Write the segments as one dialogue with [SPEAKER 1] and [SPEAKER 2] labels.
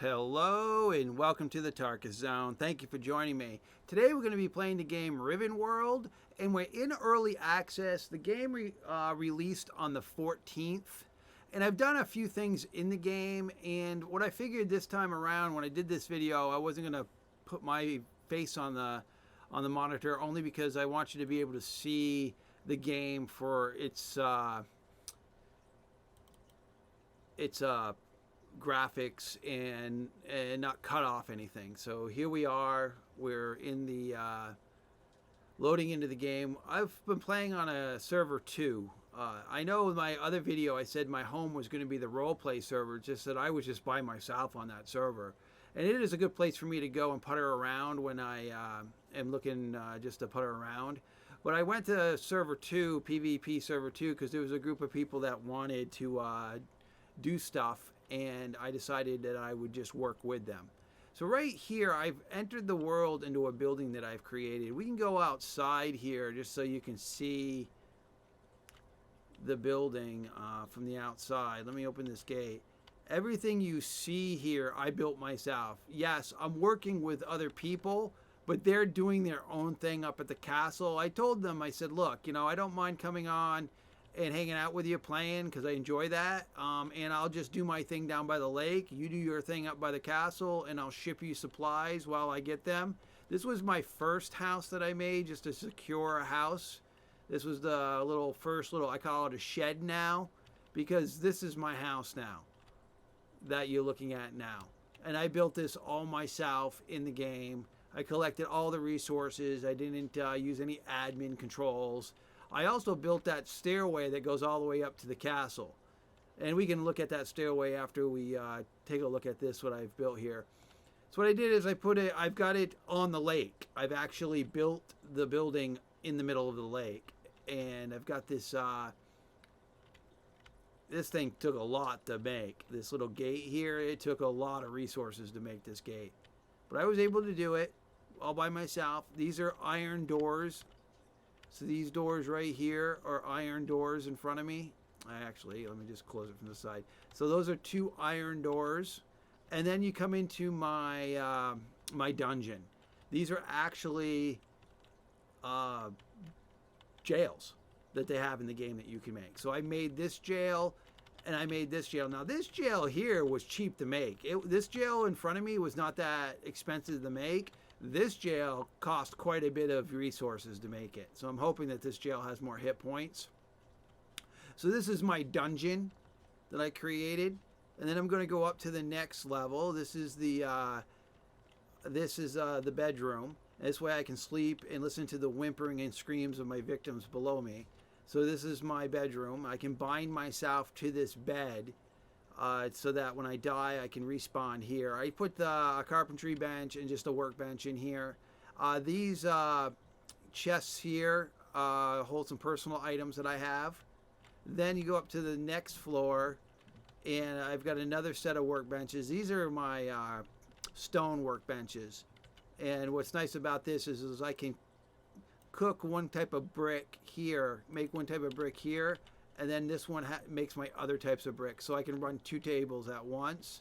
[SPEAKER 1] Hello and welcome to the Tarkus Zone. Thank you for joining me. Today we're going to be playing the game RivenWorld, and we're in early access. The game released on the 14th, and I've done a few things in the game, and what I figured this time around when I did this video, I wasn't going to put my face on the monitor, only because I want you to be able to see the game for its graphics and not cut off anything. So here we are. We're in the loading into the game. I've been playing on a server 2. I know in my other video I said my home was going to be the roleplay server, just that I was just by myself on that server. And it is a good place for me to go and putter around when I am looking just to putter around. But I went to server 2, PvP server 2, because there was a group of people that wanted to do stuff, and I decided that I would just work with them. So right here, I've entered the world into a building that I've created. We can go outside here just so you can see the building from the outside. Let me open this gate. Everything you see here, I built myself. Yes, I'm working with other people, but they're doing their own thing up at the castle. I told them, I said, look, you know, I don't mind coming on and hanging out with you playing because I enjoy that, and I'll just do my thing down by the lake. You do your thing up by the castle, and I'll ship you supplies while I get them. This was my first house that I made, just to secure a house. This was the first little, I call it a shed now, because this is my house now that you're looking at now. And I built this all myself in the game. I collected all the resources. I didn't use any admin controls. I also built that stairway that goes all the way up to the castle. And we can look at that stairway after we take a look at this, what I've built here. So what I did is I've got it on the lake. I've actually built the building in the middle of the lake. And I've got this, this thing took a lot to make. This little gate here, it took a lot of resources to make this gate. But I was able to do it all by myself. These are iron doors. So these doors right here are iron doors in front of me. Actually, let me just close it from the side. So those are 2 iron doors. And then you come into my my dungeon. These are actually jails that they have in the game that you can make. So I made this jail and I made this jail. Now this jail here was cheap to make. This jail in front of me was not that expensive to make. This jail cost quite a bit of resources to make it. So I'm hoping that this jail has more hit points. So this is my dungeon that I created. And then I'm going to go up to the next level. This is the bedroom. This way I can sleep and listen to the whimpering and screams of my victims below me. So this is my bedroom. I can bind myself to this bed so that when I die, I can respawn here. I put a carpentry bench and just a workbench in here. These chests here hold some personal items that I have. Then you go up to the next floor, and I've got another set of workbenches. These are my stone workbenches. And what's nice about this is I can cook one type of brick here, make one type of brick here, and then this one makes my other types of bricks. So I can run 2 tables at once.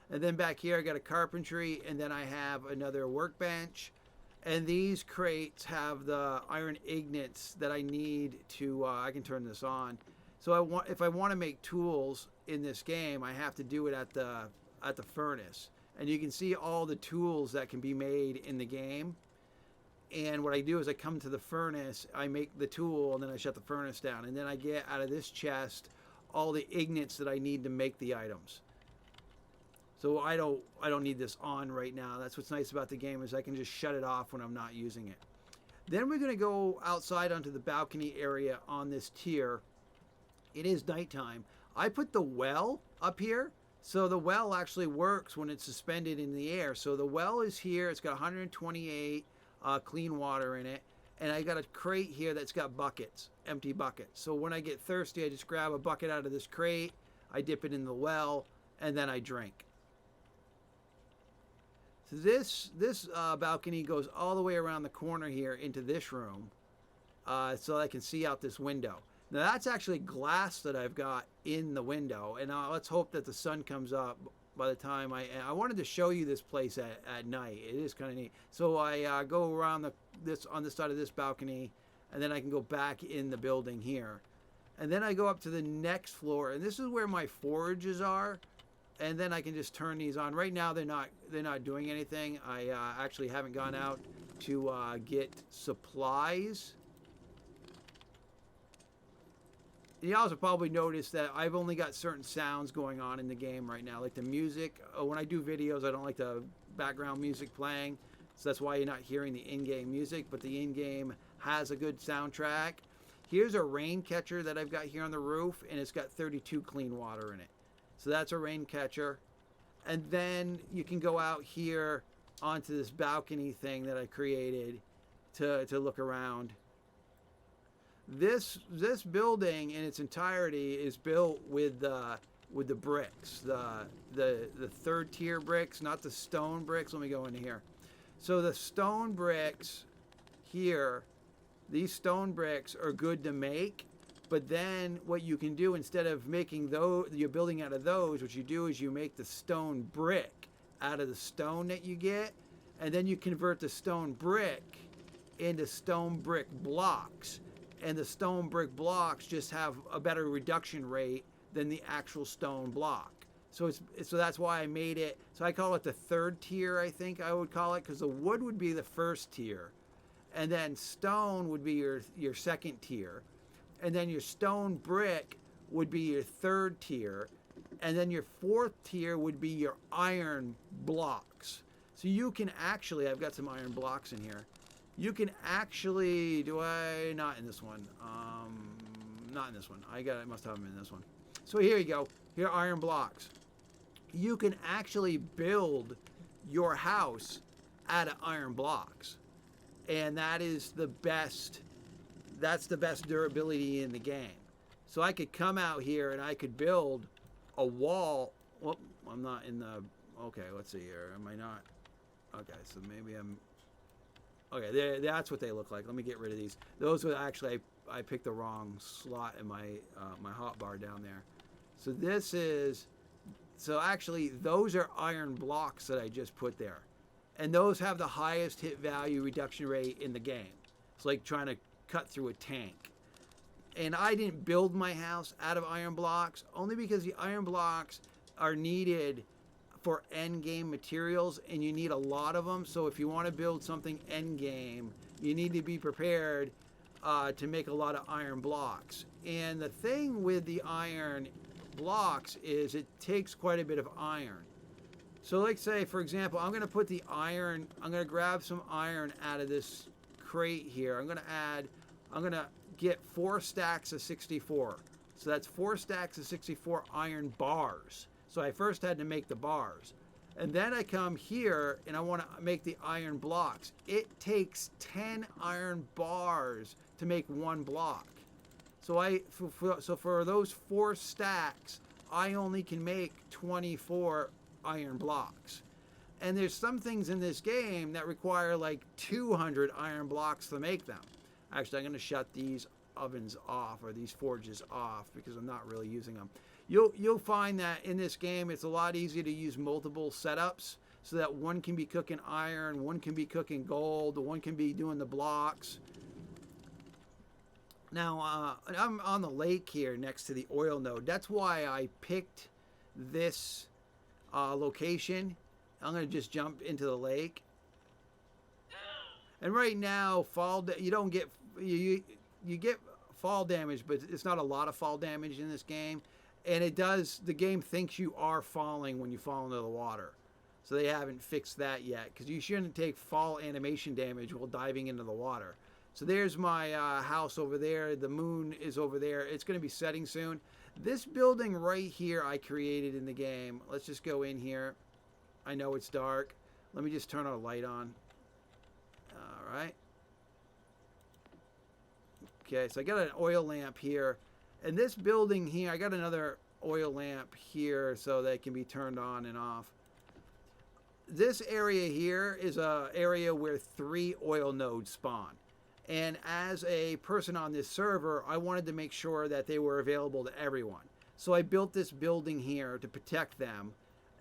[SPEAKER 1] And then back here I got a carpentry, and then I have another workbench. And these crates have the iron ingots that I need to, I can turn this on. So if I want to make tools in this game, I have to do it at the furnace. And you can see all the tools that can be made in the game. And what I do is I come to the furnace, I make the tool, and then I shut the furnace down. And then I get out of this chest all the ingots that I need to make the items. So I don't need this on right now. That's what's nice about the game, is I can just shut it off when I'm not using it. Then we're going to go outside onto the balcony area on this tier. It is nighttime. I put the well up here. So the well actually works when it's suspended in the air. So the well is here. It's got 128 clean water in it. And I got a crate here that's got buckets, empty buckets. So when I get thirsty, I just grab a bucket out of this crate. I dip it in the well, and then I drink. So this balcony goes all the way around the corner here into this room, so I can see out this window. Now that's actually glass that I've got in the window, and let's hope that the sun comes up by the time I wanted to show you this place at night. It is kind of neat. So I go around on this side of this balcony, and then I can go back in the building here. And then I go up to the next floor, and this is where my forages are. And then I can just turn these on. Right now they're not doing anything. I actually haven't gone out to get supplies. You also probably noticed that I've only got certain sounds going on in the game right now, like the music. When I do videos, I don't like the background music playing, so that's why you're not hearing the in-game music, but the in-game has a good soundtrack. Here's a rain catcher that I've got here on the roof, and it's got 32 clean water in it. So that's a rain catcher. And then you can go out here onto this balcony thing that I created to look around. This building in its entirety is built with the bricks, the third tier bricks, not the stone bricks. Let me go into here. So the stone bricks here, these stone bricks are good to make, but then what you can do instead of making those, you're building out of those, what you do is you make the stone brick out of the stone that you get, and then you convert the stone brick into stone brick blocks. And the stone brick blocks just have a better reduction rate than the actual stone block. So that's why I made it. So I call it the third tier, I think I would call it, because the wood would be the first tier, and then stone would be your second tier, and then your stone brick would be your third tier, and then your fourth tier would be your iron blocks. So you can actually, I've got some iron blocks in here. You can actually, not in this one. Not in this one. I must have them in this one. So here you go. Here are iron blocks. You can actually build your house out of iron blocks. And that is the best, that's the best durability in the game. So I could come out here and I could build a wall. Well, I'm not in the, okay, let's see here. Am I not? Okay, so maybe I'm, okay, that's what they look like. Let me get rid of these. Those were actually, I picked the wrong slot in my my hotbar down there. So this is, so actually those are iron blocks that I just put there. And those have the highest hit value reduction rate in the game. It's like trying to cut through a tank. And I didn't build my house out of iron blocks, only because the iron blocks are needed for end game materials, and you need a lot of them. So if you want to build something end game, you need to be prepared to make a lot of iron blocks. And the thing with the iron blocks is it takes quite a bit of iron. So like say, for example, I'm going to put the iron, I'm going to grab some iron out of this crate here. I'm going to get 4 stacks of 64. So that's 4 stacks of 64 iron bars. So I first had to make the bars. And then I come here and I want to make the iron blocks. It takes 10 iron bars to make 1 block. So for those 4 stacks, I only can make 24 iron blocks. And there's some things in this game that require like 200 iron blocks to make them. Actually, I'm going to shut these ovens off, or these forges off, because I'm not really using them. You'll find that in this game it's a lot easier to use multiple setups, so that one can be cooking iron, one can be cooking gold, one can be doing the blocks. Now I'm on the lake here next to the oil node. That's why I picked this location. I'm going to just jump into the lake. And right now, you don't get, you get fall damage, but it's not a lot of fall damage in this game. And the game thinks you are falling when you fall into the water. So they haven't fixed that yet, because you shouldn't take fall animation damage while diving into the water. So there's my house over there. The moon is over there. It's going to be setting soon. This building right here I created in the game. Let's just go in here. I know it's dark. Let me just turn our light on. All right. Okay, so I got an oil lamp here. And this building here, I got another oil lamp here so that it can be turned on and off. This area here is an area where 3 oil nodes spawn. And as a person on this server, I wanted to make sure that they were available to everyone. So I built this building here to protect them.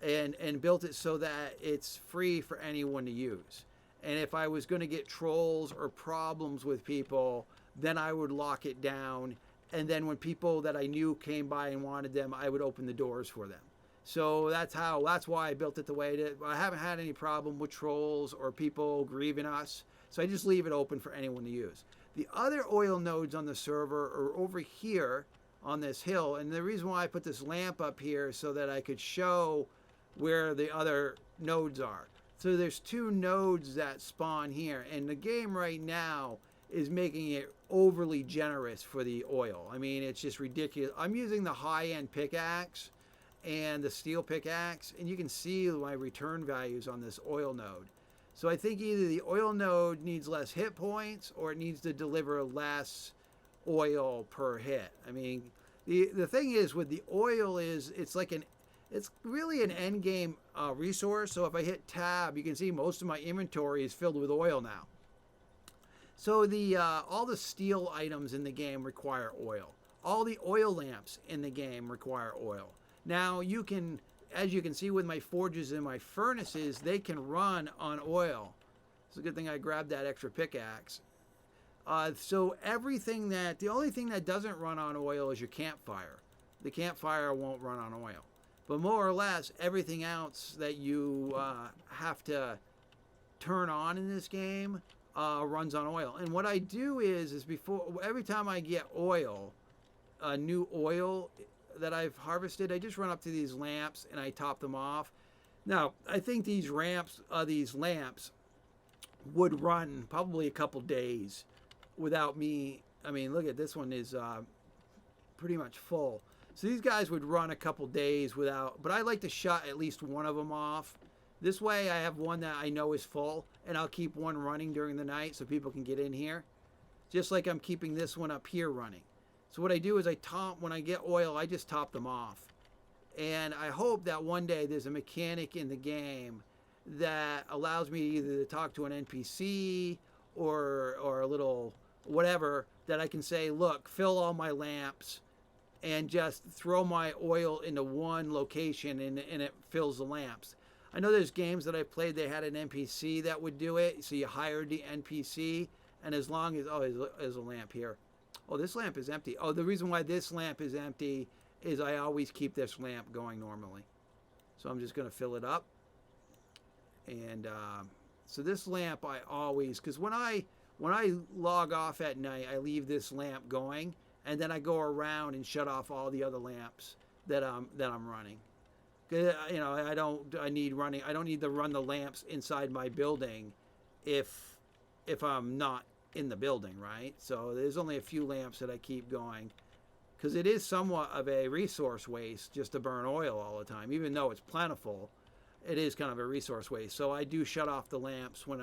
[SPEAKER 1] and built it so that it's free for anyone to use. And if I was going to get trolls or problems with people, then I would lock it down. And then when people that I knew came by and wanted them, I would open the doors for them. So that's why I built it the way it is. I haven't had any problem with trolls or people grieving us. So I just leave it open for anyone to use. The other oil nodes on the server are over here on this hill. And the reason why I put this lamp up here is so that I could show where the other nodes are. So there's 2 nodes that spawn here. And the game right now is making it overly generous for the oil. I mean, it's just ridiculous. I'm using the high-end pickaxe and the steel pickaxe, and you can see my return values on this oil node. So I think either the oil node needs less hit points or it needs to deliver less oil per hit. I mean, the thing is with the oil is it's really an end game resource. So if I hit tab, you can see most of my inventory is filled with oil now. So all the steel items in the game require oil. All the oil lamps in the game require oil. Now you can, as you can see with my forges and my furnaces, they can run on oil. It's a good thing I grabbed that extra pickaxe. So the only thing that doesn't run on oil is your campfire. The campfire won't run on oil. But more or less, everything else that you have to turn on in this game runs on oil. And what I do is every time I get oil, new oil that I've harvested, I just run up to these lamps and I top them off. Now, I think these lamps would run probably a couple days without me. I mean, look at this one is pretty much full. So these guys would run a couple days without, but I like to shut at least one of them off. This way I have one that I know is full, and I'll keep one running during the night so people can get in here. Just like I'm keeping this one up here running. So what I do is when I get oil, I just top them off. And I hope that one day there's a mechanic in the game that allows me either to talk to an NPC or a little whatever, that I can say, look, fill all my lamps and just throw my oil into one location and it fills the lamps. I know there's games that I've played, they had an NPC that would do it. So you hired the NPC, and as long as, there's a lamp here. Oh, this lamp is empty. Oh, the reason why this lamp is empty is I always keep this lamp going normally. So I'm just going to fill it up. And so this lamp I always, because when I log off at night, I leave this lamp going, and then I go around and shut off all the other lamps that I'm running. You know, I don't need to run the lamps inside my building if I'm not in the building, right? So there's only a few lamps that I keep going, because it is somewhat of a resource waste just to burn oil all the time. Even though it's plentiful, it is kind of a resource waste. So I do shut off the lamps when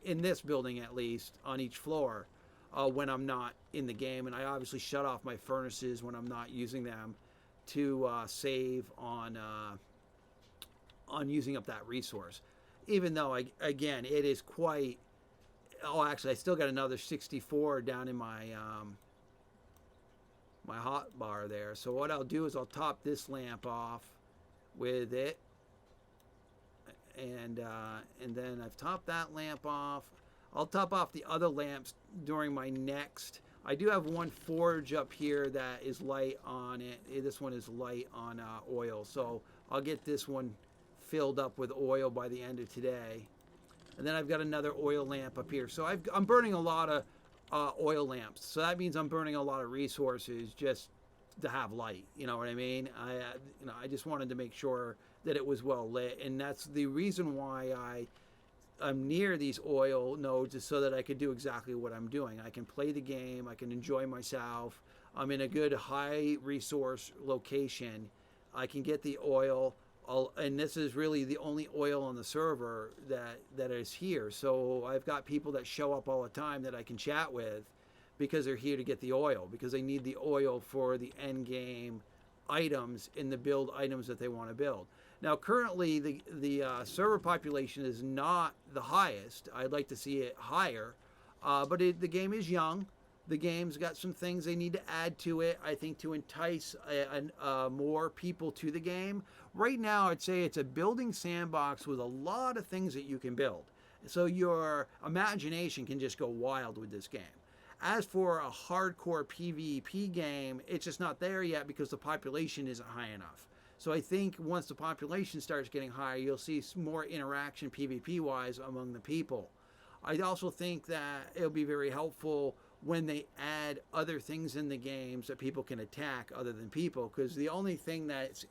[SPEAKER 1] in this building, at least on each floor, when I'm not in the game. And I obviously shut off my furnaces when I'm not using them to save on using up that resource. Even though again it is quite. Oh, actually, I still got another 64 down in my my hot bar there. So what I'll do is I'll top this lamp off with it, and then I've topped that lamp off. I'll top off the other lamps during my next. I do have one forge up here that is light on it. This one is light on oil, so I'll get this one filled up with oil by the end of today. And then I've got another oil lamp up here. So I'm burning a lot of oil lamps. So that means I'm burning a lot of resources just to have light. You know what I mean? I just wanted to make sure that it was well lit. And that's the reason why I'm near these oil nodes, is so that I could do exactly what I'm doing. I can play the game. I can enjoy myself. I'm in a good high resource location. I can get the oil. And this is really the only oil on the server that is here. So I've got people that show up all the time that I can chat with, because they're here to get the oil, because they need the oil for the end game items in the build items that they want to build. Now, currently, the server population is not the highest. I'd like to see it higher, but the game is young. The game's got some things they need to add to it, I think, to entice more people to the game. right now I'd say it's a building sandbox with a lot of things that you can build. So your imagination can just go wild with this game. As for a hardcore PvP game, it's just not there yet because the population isn't high enough. So I think once the population starts getting higher, you'll see more interaction PvP-wise among the people. I also think that it'll be very helpful when they add other things in the games that people can attack other than people, because the only thing that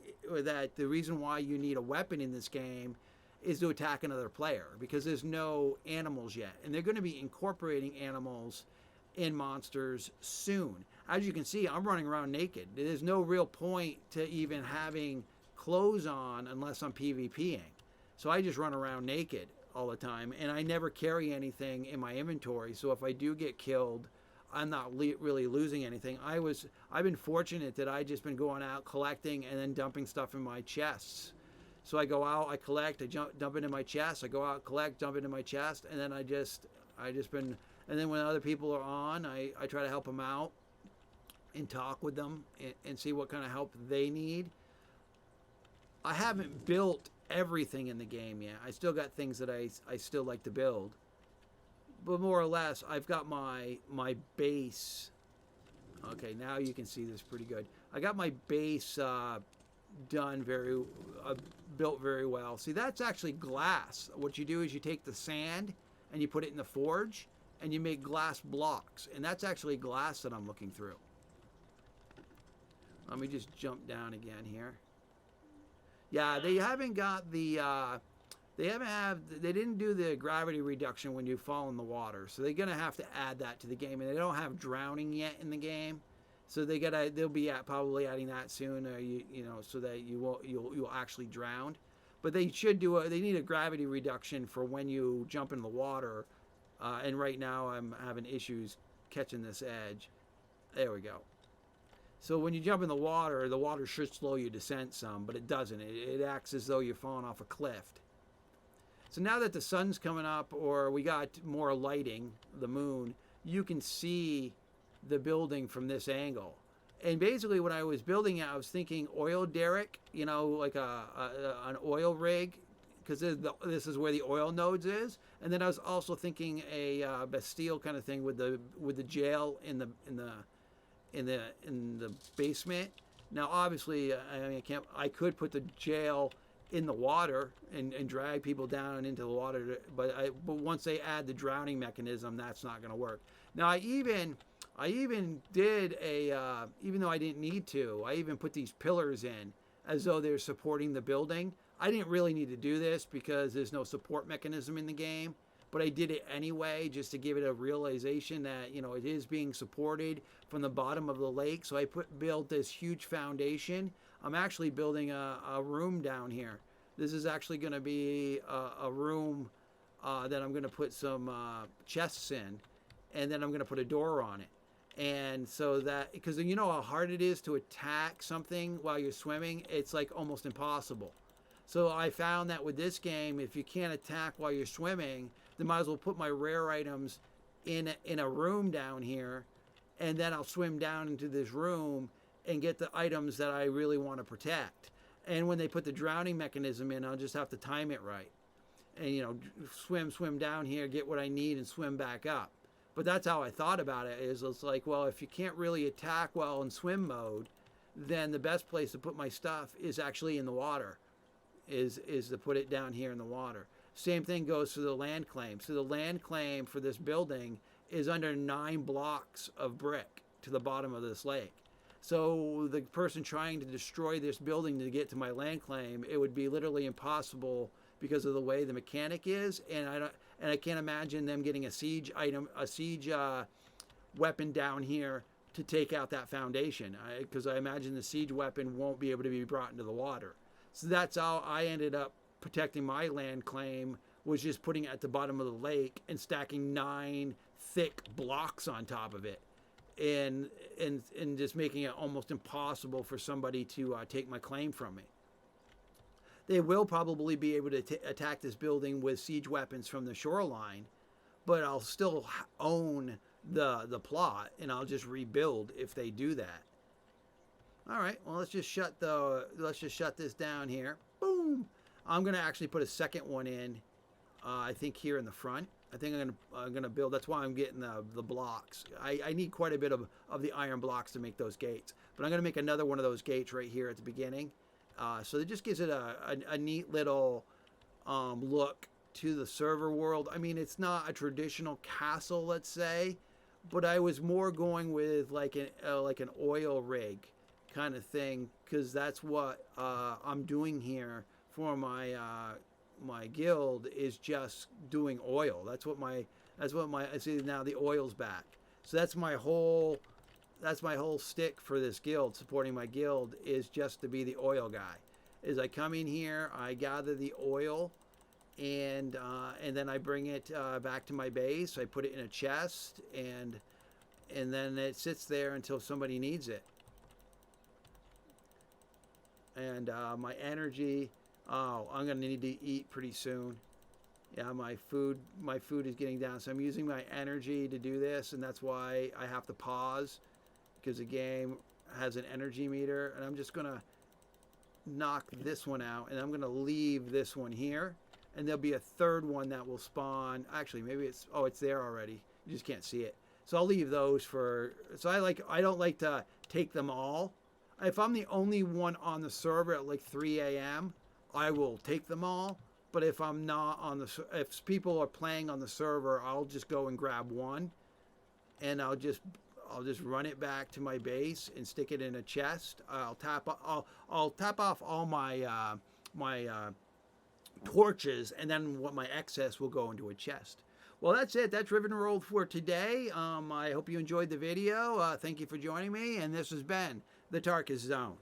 [SPEAKER 1] the reason why you need a weapon in this game is to attack another player, because there's no animals yet, and they're going to be incorporating animals in monsters soon. As you can see, I'm running around naked. There's no real point to even having clothes on unless I'm PvPing. So I just run around naked all the time, and I never carry anything in my inventory. So if I do get killed, I'm not really losing anything. I've been fortunate that I just been going out collecting and then dumping stuff in my chests. So I go out, I collect, I dump it in my chest. I go out, collect, dump it in my chest, and then I just been. And then when other people are on, I try to help them out and talk with them and see what kind of help they need. I haven't built everything in the game yet. I still got things that I still like to build. But more or less, I've got my base. Okay, now you can see this pretty good. I got my base built very well. See, that's actually glass. What you do is you take the sand and you put it in the forge, and you make glass blocks, and that's actually glass that I'm looking through. Let me just jump down again here. Yeah, they haven't got the they didn't do the gravity reduction when you fall in the water, so they're gonna have to add that to the game, and they don't have drowning yet in the game, so they'll be probably adding that soon, so that you'll actually drown. But they should they need a gravity reduction for when you jump in the water. And right now I'm having issues catching this edge. There we go. So when you jump in the water should slow your descent some, but it doesn't. It acts as though you're falling off a cliff. So now that the sun's coming up, or we got more lighting, the moon, you can see the building from this angle. And basically when I was building it, I was thinking oil derrick, like an oil rig, because this is where the oil nodes is. And then I was also thinking a Bastille kind of thing with the jail in the basement. Now, obviously, I could put the jail in the water and drag people down into the water, but once they add the drowning mechanism, that's not going to work. Now, I even did even though I didn't need to, I even put these pillars in as though they're supporting the building. I didn't really need to do this because there's no support mechanism in the game, but I did it anyway just to give it a realization that, it is being supported from the bottom of the lake. So I built this huge foundation. I'm actually building a room down here. This is actually going to be a room that I'm going to put some chests in, and then I'm going to put a door on it. And so that, because you know how hard it is to attack something while you're swimming, it's like almost impossible. So I found that with this game, if you can't attack while you're swimming, then might as well put my rare items in a room down here, and then I'll swim down into this room and get the items that I really want to protect. And when they put the drowning mechanism in, I'll just have to time it right. And, swim down here, get what I need, and swim back up. But that's how I thought about it, is it's like, well, if you can't really attack well in swim mode, then the best place to put my stuff is actually in the water. Is to put it down here in the water. Same thing goes for the land claim. So the land claim for this building is under 9 blocks of brick to the bottom of this lake. So the person trying to destroy this building to get to my land claim, it would be literally impossible because of the way the mechanic is, and I can't imagine them getting a siege weapon down here to take out that foundation, because I imagine the siege weapon won't be able to be brought into the water. So that's how I ended up protecting my land claim, was just putting it at the bottom of the lake and stacking 9 thick blocks on top of it, and just making it almost impossible for somebody to take my claim from me. They will probably be able to attack this building with siege weapons from the shoreline, but I'll still own the plot, and I'll just rebuild if they do that. All right. Well, let's just shut this down here. Boom. I'm gonna actually put a second one in. I think here in the front. I think I'm gonna build. That's why I'm getting the blocks. I need quite a bit of the iron blocks to make those gates. But I'm gonna make another one of those gates right here at the beginning. So it just gives it a neat little look to the server world. I mean, it's not a traditional castle, let's say, but I was more going with like an oil rig kind of thing, because that's what I'm doing here for my guild, is just doing oil. That's what my see, now the oil's back. So that's my whole stick for this guild, supporting my guild, is just to be the oil guy. Is I come in here, I gather the oil, and then I bring it back to my base. I put it in a chest, and then it sits there until somebody needs it. And my energy, oh, I'm gonna need to eat pretty soon. Yeah, my food is getting down, so I'm using my energy to do this, and that's why I have to pause, because the game has an energy meter. And I'm just gonna knock this one out, and I'm gonna leave this one here, and there'll be a third one that will spawn. Actually, maybe it's there already. You just can't see it. So I'll leave those for. So I don't like to take them all. If I'm the only one on the server at like 3 a.m., I will take them all. But if I'm not on if people are playing on the server, I'll just go and grab one, and I'll just run it back to my base and stick it in a chest. I'll tap off all my torches, and then what my excess will go into a chest. Well, that's it. That's RivenWorld for today. I hope you enjoyed the video. Thank you for joining me, and this has been the Tarkus Zone.